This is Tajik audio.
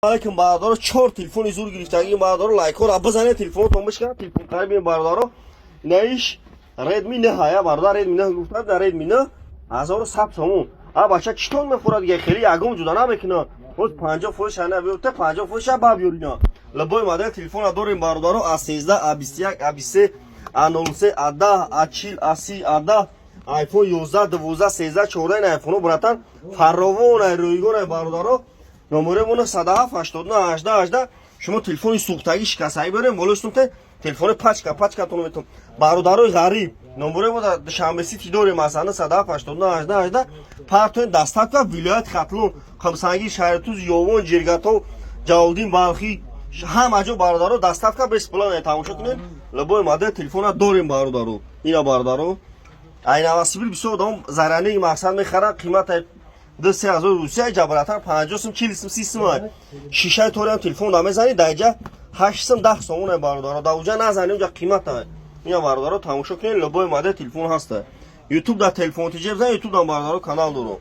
Aleyküm baradaro 4 telefon zor giriştagi baradaro laykor abazane telefon tomboş kan telefon qarbi baradaro neish Redmi ne haya baradar Redmi ne gufta da Redmi ne 1700 so'm a bacha chiton mefurad ge kheli yagom juda na bekina o'z 50 foiz ana beote 50 foiz bab yurina laboy model telefon adorim baradaro A13 A21 A23 A93 A10 A40 A30 A10 iPhone 11 12 13 14 iPhone bratan фаровон рӯйгон бародаро номеремон 107 шумо телефони сӯхтагӣ шикастагӣ берем болостум те телефони пачкатон метон бародарои ғариб номеремон душанбесити дорем асана 107 партои дастатка вилоят хатлон қамсанги шаҳритуз ёвон ҷиргато ҷалолдин балхи ҳама ҷо бародаро дастатка бесплан тамошо кунед лабои модель телефона дорем бародаро ина бародаро айнавасибир бисёр одам заранаи мақсад мехарад қимата 3000 русия ҷабратар 50 сум 40 сум 30 сум шишаи торам телефон да мезани даҷа 8 сум 10 сум бародаро да уҷа назани уҷа қимата ина бародаро тамошо кунед лобои модель телефон ҳаста YouTube да телефон тиҷеб зани YouTube да бародаро канал доро